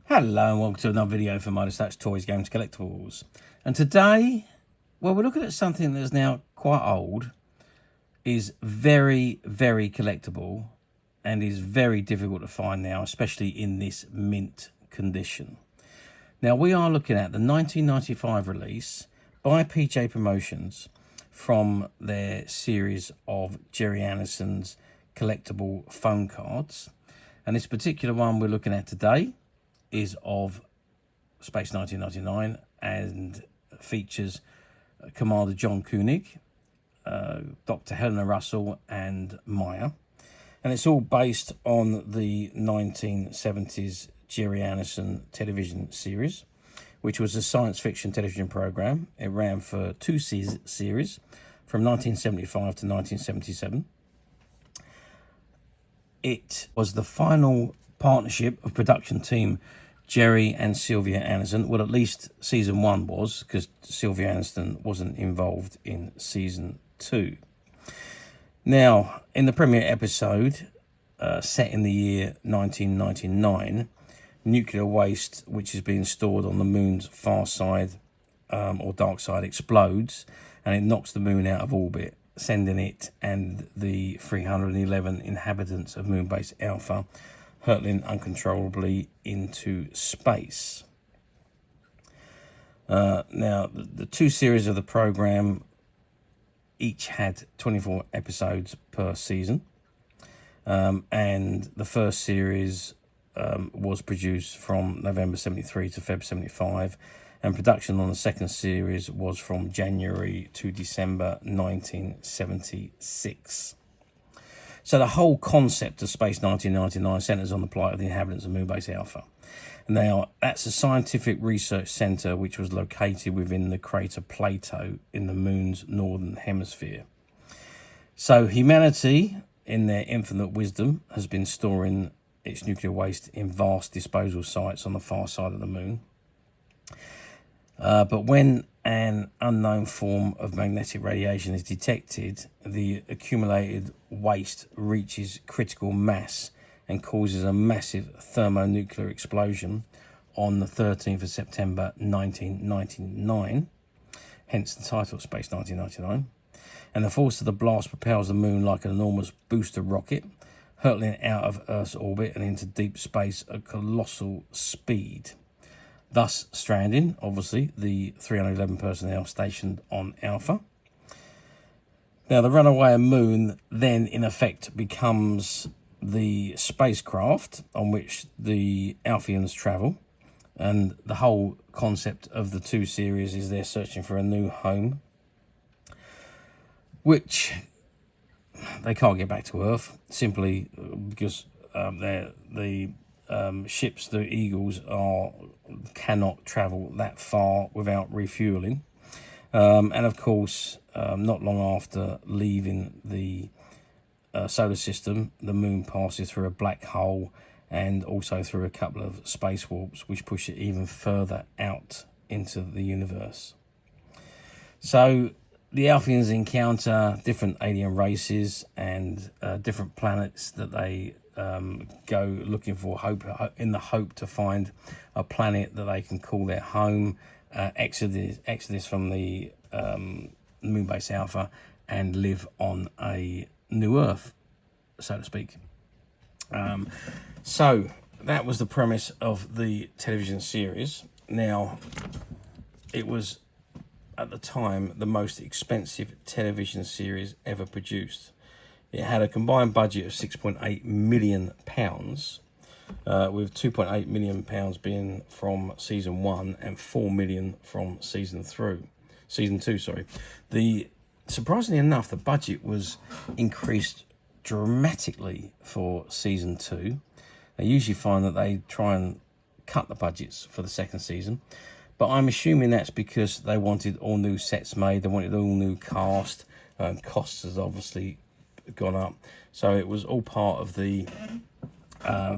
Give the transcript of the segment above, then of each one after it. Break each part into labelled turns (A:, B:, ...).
A: Hello and welcome to another video for Midas Touch Toys, Games, Collectibles. And today, well, we're looking at something that's now quite old, is very, very collectible, and is very difficult to find now, especially in this mint condition. Now, we are looking at the 1995 release by PJ Promotions from their series of Gerry Andersons collectible phone cards. And this particular one we're looking at today is of Space 1999 and features Commander John Koenog, Dr. Helena Russell and Maya. And it's all based on the 1970s Gerry Andersons television series, which was a science fiction television program. It ran for two series from 1975 to 1977. It was the final partnership of production team Gerry and Sylvia Anderson. Well, at least season 1 was, because Sylvia Anderson wasn't involved in season 2. Now, in the premiere episode, set in the year 1999, nuclear waste, which is being stored on the moon's far side or dark side, explodes, and it knocks the moon out of orbit, sending it and the 311 inhabitants of Moonbase Alpha hurtling uncontrollably into space. Now, the two series of the program each had 24 episodes per season, and the first series was produced from November 73 to Feb 75, and production on the second series was from January to December 1976. So the whole concept of Space 1999 centres on the plight of the inhabitants of Moonbase Alpha. Now, that's a scientific research centre which was located within the crater Plato in the moon's northern hemisphere. So humanity, in their infinite wisdom, has been storing its nuclear waste in vast disposal sites on the far side of the moon. But when an unknown form of magnetic radiation is detected, the accumulated waste reaches critical mass and causes a massive thermonuclear explosion on the 13th of September 1999, hence the title Space 1999. And the force of the blast propels the moon like an enormous booster rocket, hurtling out of Earth's orbit and into deep space at colossal speed, thus stranding, obviously, the 311 personnel stationed on Alpha. Now, the runaway moon then, in effect, becomes the spacecraft on which the Alphians travel. And the whole concept of the two series is they're searching for a new home, which they can't get back to Earth, simply because the ships, the Eagles, cannot travel that far without refueling. And of course, not long after leaving the solar system, the moon passes through a black hole and also through a couple of space warps, which push it even further out into the universe. So the Alphians encounter different alien races and different planets that they go looking for, in the hope to find a planet that they can call their home, exodus from the Moonbase Alpha, and live on a new Earth, so to speak. So that was the premise of the television series. Now, it was at the time the most expensive television series ever produced. It had a combined budget of £6.8 million, with £2.8 million being from season 1 and £4 million from season 2. Surprisingly enough, the budget was increased dramatically for season 2. They usually find that they try and cut the budgets for the second season, but I'm assuming that's because they wanted all new sets made, they wanted all new cast, costs has obviously gone up, so it was all part of the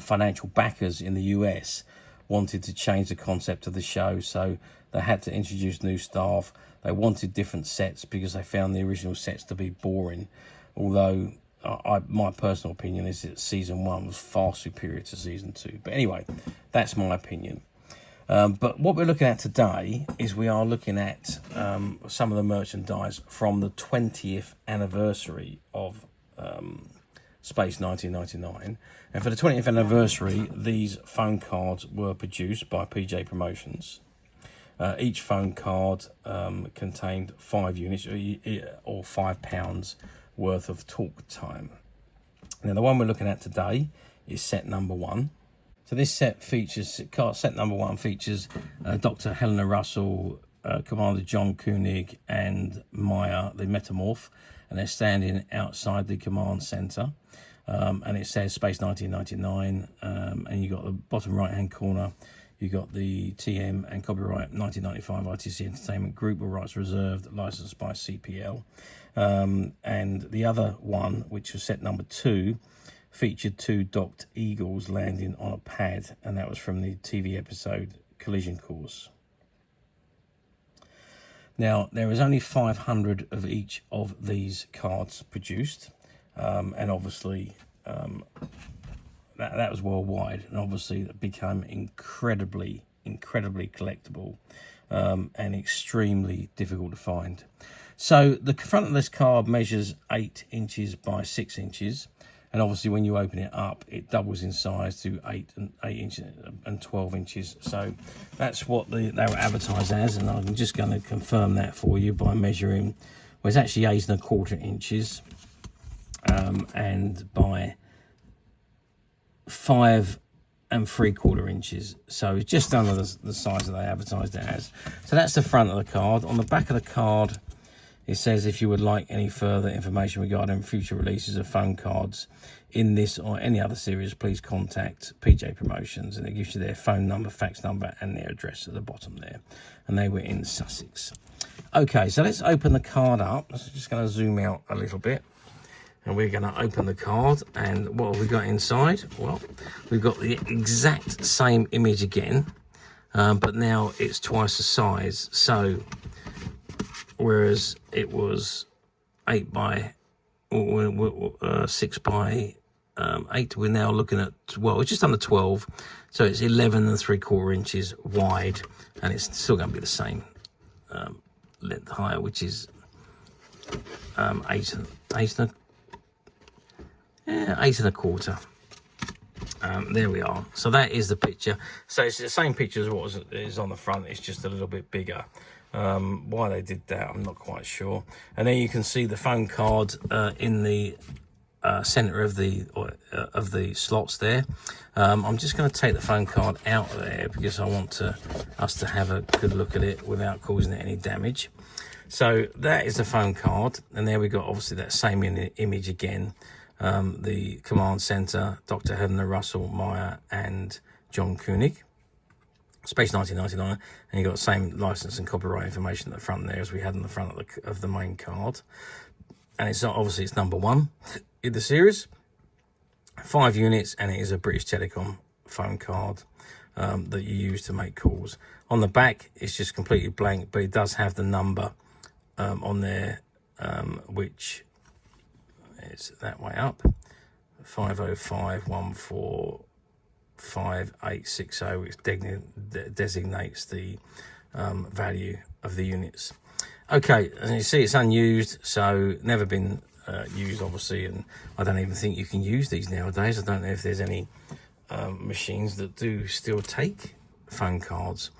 A: financial backers in the US wanted to change the concept of the show, so they had to introduce new staff. They wanted different sets because they found the original sets to be boring, although my personal opinion is that season 1 was far superior to season 2. But anyway, that's my opinion. But what we're looking at today is we are looking at some of the merchandise from the 20th anniversary of Space 1999. And for the 20th anniversary, these phone cards were produced by PJ Promotions. Each phone card contained 5 units or £5 worth of talk time. Now, the one we're looking at today is set number 1. So this set features, set number 1 features Dr. Helena Russell, Commander John Koenog and Maya, the Metamorph, and they're standing outside the command center. And it says Space 1999, and you got the bottom right hand corner, you got the TM and copyright 1995 ITC Entertainment Group, all rights reserved, licensed by CPL. And the other one, which was set number 2, featured 2 docked eagles landing on a pad, and that was from the TV episode Collision Course. Now, there is only 500 of each of these cards produced, and obviously that was worldwide, and obviously that became incredibly collectible and extremely difficult to find. So the front of this card measures 8 inches by 6 inches. And obviously, when you open it up, it doubles in size to 8 inches and 12 inches. So that's what they were advertised as, and I'm just going to confirm that for you by measuring. Well, it's actually 8¼ inches, and by 5¾ inches. So it's just under the size that they advertised it as. So that's the front of the card. On the back of the card, it says, if you would like any further information regarding future releases of phone cards in this or any other series, please contact PJ Promotions. And it gives you their phone number, fax number, and their address at the bottom there. And they were in Sussex. Okay, so let's open the card up. I'm just going to zoom out a little bit. And we're going to open the card. And what have we got inside? Well, we've got the exact same image again, but now it's twice the size. So whereas it was 6 by 8, we're now looking at, well, it's just under 12, so it's 11¾ inches wide, and it's still going to be the same length higher, which is 8¼ there we are. So that is the picture. So it's the same picture as what is on the front, it's just a little bit bigger. Why they did that, I'm not quite sure. And then you can see the phone card in the center of the slots there. I'm just going to take the phone card out of there because I want us to have a good look at it without causing it any damage. So that is the phone card, and there we got obviously that same image again. The command center, Dr. Helena Russell, Maya, and John Koenig. Space 1999, and you got the same license and copyright information at the front there as we had on the front of the main card. And it's obviously it's number 1 in the series, 5 units, and it is a British Telecom phone card that you use to make calls. On the back, it's just completely blank, but it does have the number on there, which is that way up, 505145860, which designates the value of the units. Okay, as you see, it's unused, so never been used, obviously, and I don't even think you can use these nowadays. I don't know if there's any machines that do still take phone cards,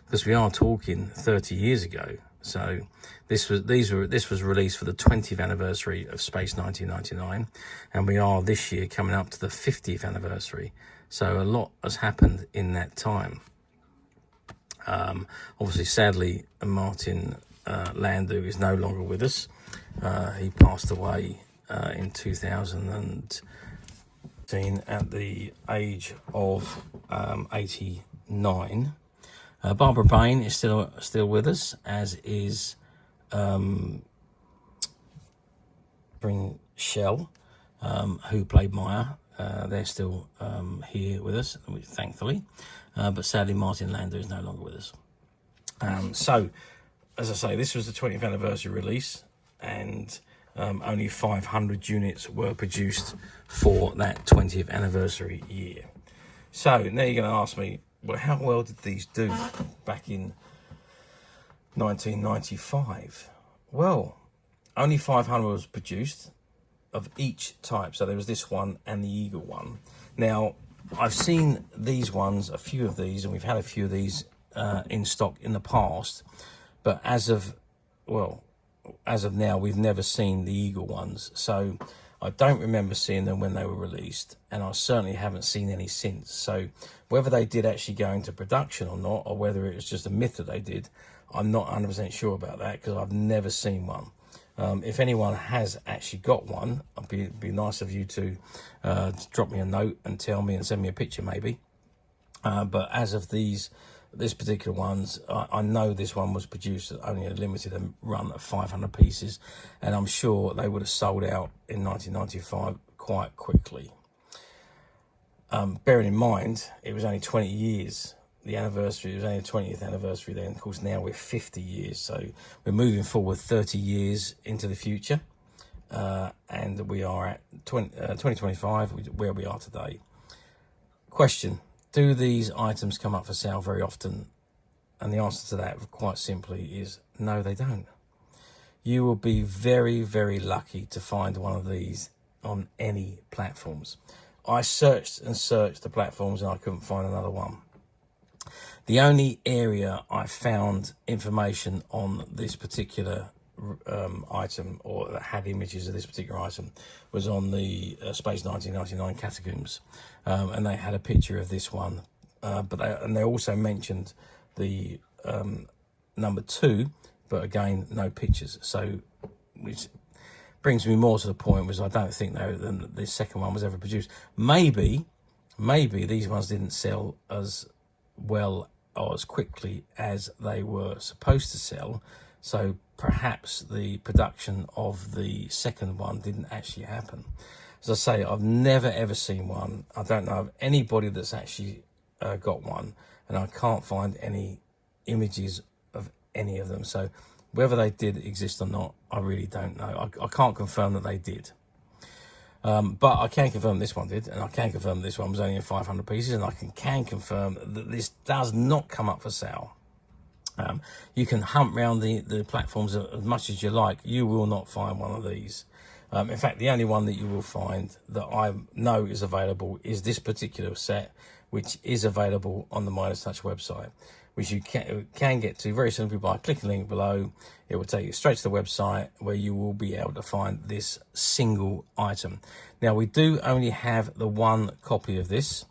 A: because we are talking 30 years ago. So this was released for the 20th anniversary of Space 1999, and we are this year coming up to the 50th anniversary. So a lot has happened in that time. Obviously, sadly, Martin Landau is no longer with us. He passed away in 2010 at the age of 89. Barbara Bain is still with us, as is Spring Shell, who played Maya. They're still here with us, thankfully. But sadly, Martin Landau is no longer with us. So, as I say, this was the 20th anniversary release, and only 500 units were produced for that 20th anniversary year. So now you're going to ask me, well, how well did these do back in 1995? Well, only 500 was produced of each type. So there was this one and the Eagle one. Now, I've seen these ones, a few of these, and we've had a few of these in stock in the past. But as of now, we've never seen the Eagle ones. So I don't remember seeing them when they were released, and I certainly haven't seen any since. So whether they did actually go into production or not, or whether it was just a myth that they did, I'm not 100% sure about that, because I've never seen one. If anyone has actually got one, it'd be nice of you to drop me a note and tell me and send me a picture maybe. But as of this particular ones, I know this one was produced at only a limited run of 500 pieces, and I'm sure they would have sold out in 1995 quite quickly. Bearing in mind, it was only 20 years. The anniversary, it was only the 20th anniversary then. Of course, now we're 50 years, so we're moving forward 30 years into the future, and we are at 2025, where we are today. Question: do these items come up for sale very often? And the answer to that, quite simply, is no, they don't. You will be very, very lucky to find one of these on any platforms. I searched and searched the platforms and I couldn't find another one. The only area I found information on this particular item, or that had images of this particular item, was on the Space 1999 Catacombs, and they had a picture of this one, but they also mentioned the number 2, but again no pictures. So which brings me more to the point, was I don't think the second one was ever produced. Maybe these ones didn't sell as well or as quickly as they were supposed to sell, so perhaps the production of the second one didn't actually happen. As I say, I've never ever seen one. I don't know of anybody that's actually got one, and I can't find any images of any of them. So whether they did exist or not, I really don't know. I can't confirm that they did. But I can confirm this one did, and I can confirm this one was only in 500 pieces, and I can confirm that this does not come up for sale. You can hunt around the platforms as much as you like. You will not find one of these. In fact, the only one that you will find that I know is available is this particular set, which is available on the Midas Touch website, which you can get to very simply by clicking the link below. It will take you straight to the website, where you will be able to find this single item. Now, we do only have the one copy of this.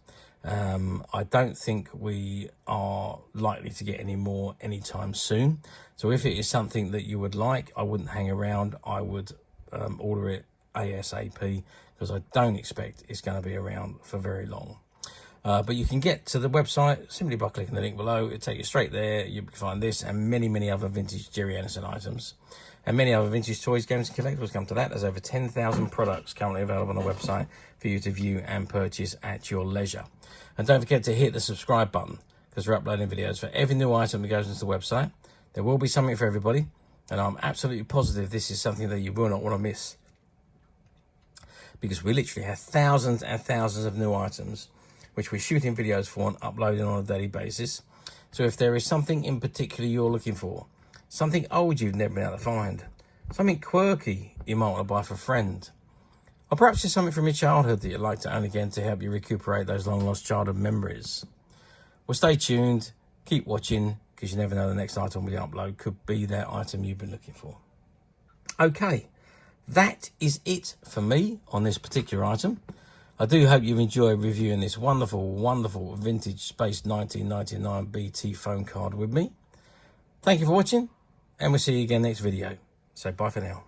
A: I don't think we are likely to get any more anytime soon. So if it is something that you would like, I wouldn't hang around. I would order it ASAP, because I don't expect it's going to be around for very long. But you can get to the website simply by clicking the link below. It'll take you straight there. You can find this and many, many other vintage Gerry Anderson items, and many other vintage toys, games and collectibles. Come to that. There's over 10,000 products currently available on the website for you to view and purchase at your leisure. And don't forget to hit the subscribe button, because we're uploading videos for every new item that goes into the website. There will be something for everybody, and I'm absolutely positive this is something that you will not want to miss, because we literally have thousands and thousands of new items which we're shooting videos for and uploading on a daily basis. So if there is something in particular you're looking for, something old you've never been able to find, something quirky you might want to buy for a friend, or perhaps just something from your childhood that you'd like to own again to help you recuperate those long lost childhood memories, well, stay tuned, keep watching, because you never know, the next item we upload could be that item you've been looking for. Okay, that is it for me on this particular item. I do hope you've enjoyed reviewing this wonderful, wonderful vintage Space 1999 BT phone card with me. Thank you for watching, and we'll see you again next video. So bye for now.